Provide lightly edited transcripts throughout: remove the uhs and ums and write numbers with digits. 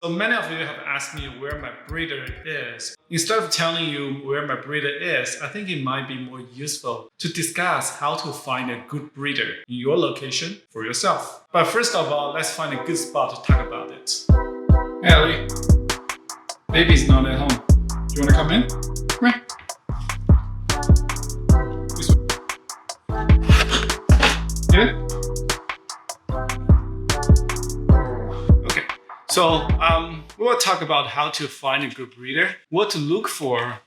So many of you have asked me where my breeder is. Instead of telling you where my breeder is, I think it might be more useful to discuss how to find a good breeder in your location for yourself. But first of all, let's find a good spot to talk about it. Hey Ellie, baby's not at home. Do you want to come in? Come here. This way. Get it? Okay. So we'll talk about how to find a good breeder, what to look for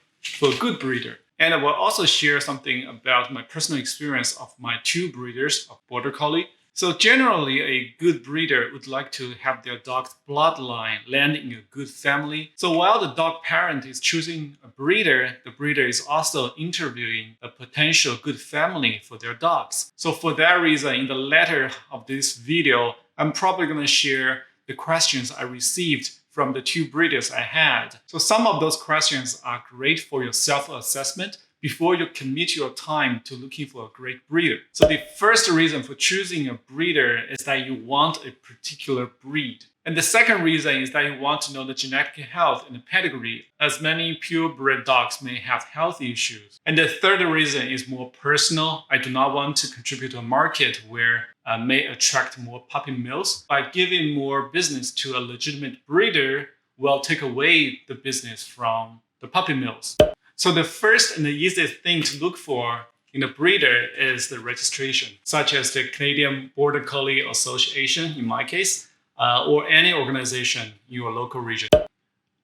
a good breeder. And I will also share something about my personal experience of my two breeders of Border Collie. So generally, a good breeder would like to have their dog's bloodline land in a good family. So while the dog parent is choosing a breeder, the breeder is also interviewing a potential good family for their dogs. So for that reason, in the latter of this video, I'm probably going to share the questions I received from the two breeders I had. So some of those questions are great for your self-assessment before you commit your time to looking for a great breeder. So the first reason for choosing a breeder is that you want a particular breed. And the second reason is that you want to know the genetic health and the pedigree, as many purebred dogs may have health issues. And the third reason is more personal. I do not want to contribute to a market where may attract more puppy mills. By giving more business to a legitimate breeder will take away the business from the puppy mills. So the first and the easiest thing to look for in a breeder is the registration, such as the Canadian Border Collie Association, in my case, or any organization in your local region.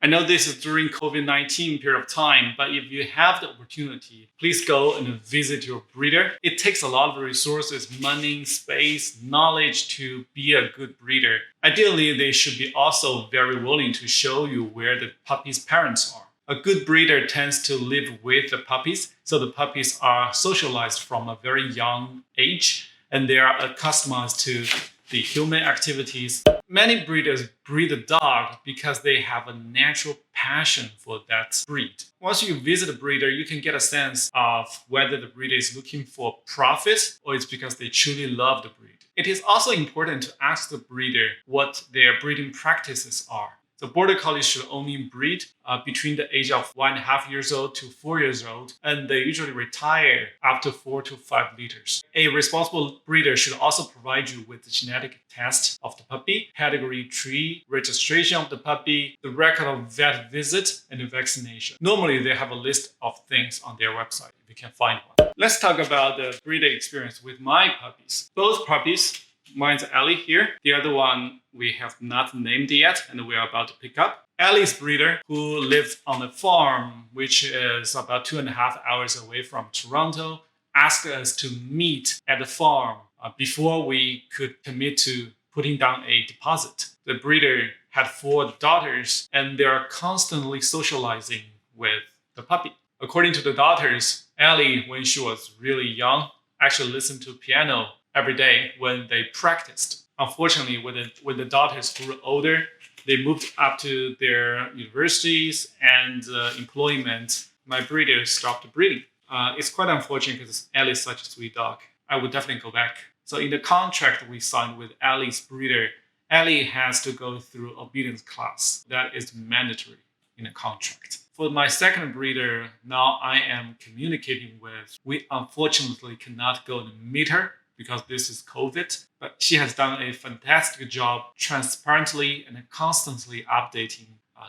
I know this is during COVID-19 period of time, but if you have the opportunity, please go and visit your breeder. It takes a lot of resources, money, space, knowledge to be a good breeder. Ideally, they should be also very willing to show you where the puppy's parents are. A good breeder tends to live with the puppies, so the puppies are socialized from a very young age, and they are accustomed to the human activities. Many breeders breed a dog because they have a natural passion for that breed. Once you visit a breeder, you can get a sense of whether the breeder is looking for profit or it's because they truly love the breed. It is also important to ask the breeder what their breeding practices are. So Border Collies should only breed between the age of 1.5 years old to 4 years old, and they usually retire after 4 to 5 liters. A responsible breeder should also provide you with the genetic test of the puppy, pedigree tree, registration of the puppy, the record of vet visit, and the vaccination. Normally, they have a list of things on their website if you can find one. Let's talk about the breeder experience with my puppies. Both puppies, mine's Ellie here. The other one we have not named yet, and we are about to pick up. Ellie's breeder, who lives on a farm, which is about 2.5 hours away from Toronto, asked us to meet at the farm before we could commit to putting down a deposit. The breeder had 4 daughters, and they are constantly socializing with the puppy. According to the daughters, Ellie, when she was really young, actually listened to piano every day when they practiced. Unfortunately, when the daughters grew older, they moved up to their universities and employment. My breeder stopped breeding. It's quite unfortunate because Ellie is such a sweet dog. I would definitely go back. So in the contract we signed with Ellie's breeder, Ellie has to go through obedience class. That is mandatory in a contract. For my second breeder, now I am communicating with. We unfortunately cannot go and meet her because this is COVID, but she has done a fantastic job transparently and constantly updating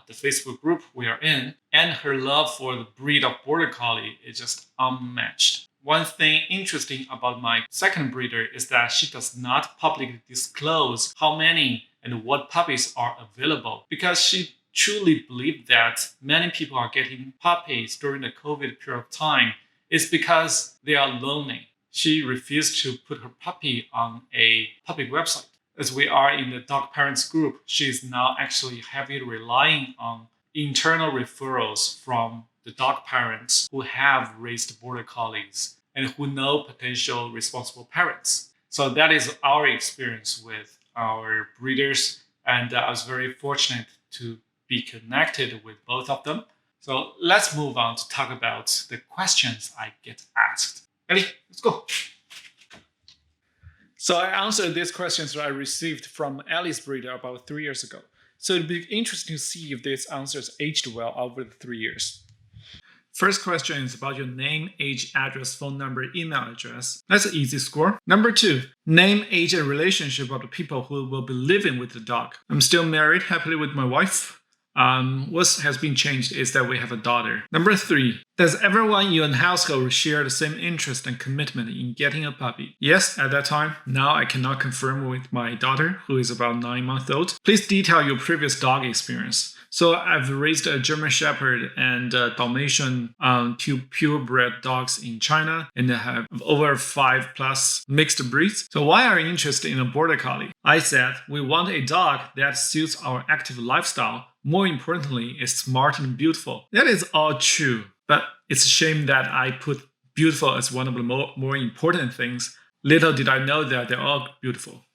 the Facebook group we are in, and her love for the breed of Border Collie is just unmatched. One thing interesting about my second breeder is that she does not publicly disclose how many and what puppies are available because she truly believes that many people are getting puppies during the COVID period of time is because they are lonely. She refused to put her puppy on a public website. As we are in the dog parents group, she is now actually heavily relying on internal referrals from the dog parents who have raised Border Collies and who know potential responsible parents. So that is our experience with our breeders, and I was very fortunate to be connected with both of them. So let's move on to talk about the questions I get asked. Ellie, let's go. So I answered these questions that I received from Ellie's breeder about 3 years ago. So it'd be interesting to see if these answers aged well over the 3 years. First question is about your name, age, address, phone number, email address. That's an easy score. Number 2, name, age, and relationship of the people who will be living with the dog. I'm still married happily with my wife. What has been changed is that we have a daughter. Number 3, does everyone in your household share the same interest and commitment in getting a puppy? Yes, at that time. Now I cannot confirm with my daughter, who is about 9 months old. Please detail your previous dog experience. So I've raised a German Shepherd and a Dalmatian, 2 purebred dogs in China, and I have over 5+ mixed breeds. So why are you interested in a Border Collie? I said we want a dog that suits our active lifestyle. More importantly, is smart and beautiful. That is all true, but it's a shame that I put beautiful as one of the more important things. Little did I know that they're all beautiful.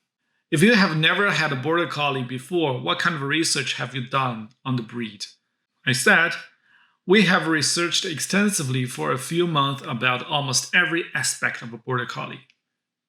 If you have never had a Border Collie before, what kind of research have you done on the breed? I said, we have researched extensively for a few months about almost every aspect of a Border Collie.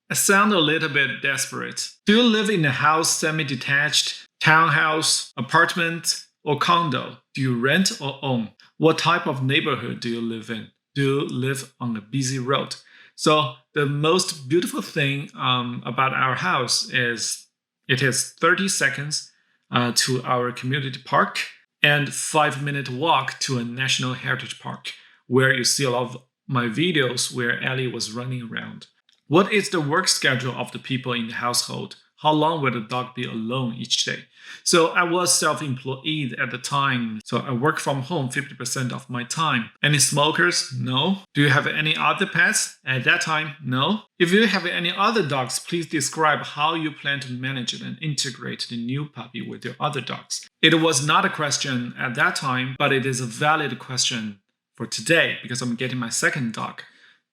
I sound a little bit desperate. Do you live in a house, semi-detached, townhouse, apartment, or condo? Do you rent or own? What type of neighborhood do you live in? Do you live on a busy road? So the most beautiful thing about our house is it is 30 seconds to our community park and 5-minute walk to a national heritage park, where you see a lot of my videos where Ellie was running around. What is the work schedule of the people in the household? How long will the dog be alone each day? So I was self-employed at the time, so I work from home 50% of my time. Any smokers? No. Do you have any other pets? At that time, no. If you have any other dogs, please describe how you plan to manage it and integrate the new puppy with your other dogs. It was not a question at that time, but it is a valid question for today because I'm getting my second dog.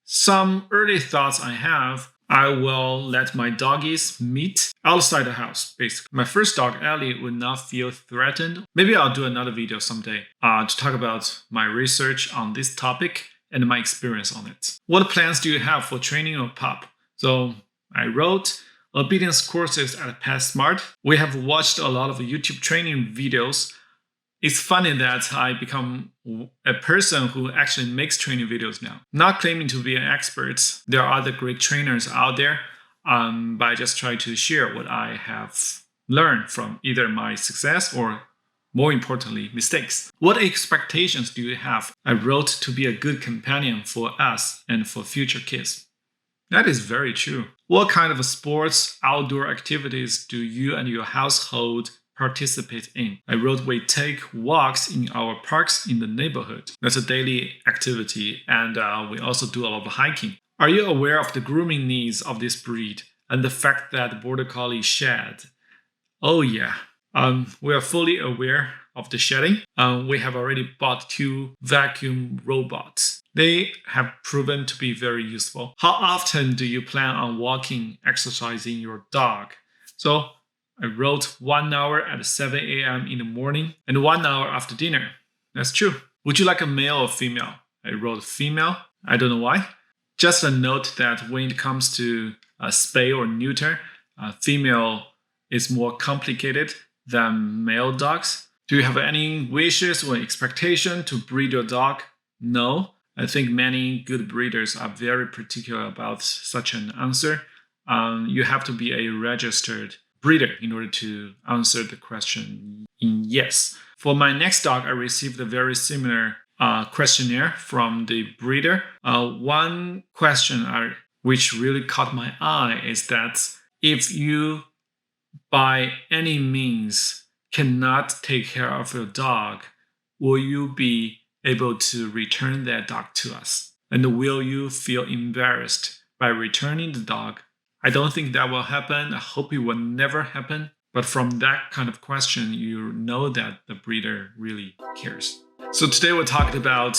Some early thoughts I have: I will let my doggies meet outside the house, basically. My first dog, Ellie, would not feel threatened. Maybe I'll do another video someday to talk about my research on this topic and my experience on it. What plans do you have for training your pup? So I wrote obedience courses at PetSmart. We have watched a lot of YouTube training videos. It's funny that I become a person who actually makes training videos now. Not claiming to be an expert. There are other great trainers out there, but I just try to share what I have learned from either my success or, more importantly, mistakes. What expectations do you have? I wrote to be a good companion for us and for future kids. That is very true. What kind of sports, outdoor activities do you and your household participate in? I wrote we take walks in our parks in the neighborhood. That's a daily activity, and we also do a lot of hiking. Are you aware of the grooming needs of this breed and the fact that Border Collie shed? Oh yeah, we are fully aware of the shedding. We have already bought 2 vacuum robots. They have proven to be very useful. How often do you plan on walking, exercising your dog? So I wrote 1 hour at 7 a.m. in the morning and 1 hour after dinner. That's true. Would you like a male or female? I wrote female. I don't know why. Just a note that when it comes to spay or neuter, female is more complicated than male dogs. Do you have any wishes or expectation to breed your dog? No. I think many good breeders are very particular about such an answer. You have to be a registered breeder in order to answer the question in yes. For my next dog, I received a very similar questionnaire from the breeder. One question which really caught my eye is that if you by any means cannot take care of your dog, will you be able to return that dog to us? And will you feel embarrassed by returning the dog? I don't think that will happen. I hope it will never happen. But from that kind of question, you know that the breeder really cares. So today we're talking about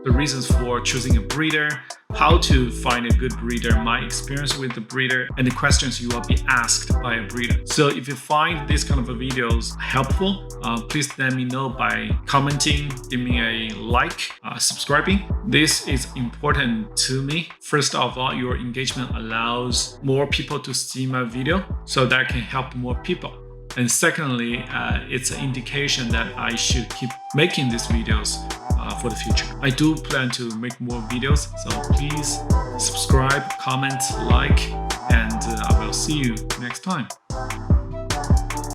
the reasons for choosing a breeder, how to find a good breeder, my experience with the breeder, and the questions you will be asked by a breeder. So if you find these kind of videos helpful, please let me know by commenting, give me a like, subscribing. This is important to me. First of all, your engagement allows more people to see my video so that can help more people. And secondly, it's an indication that I should keep making these videos for the future. I do plan to make more videos, so please subscribe, comment, like, and I will see you next time.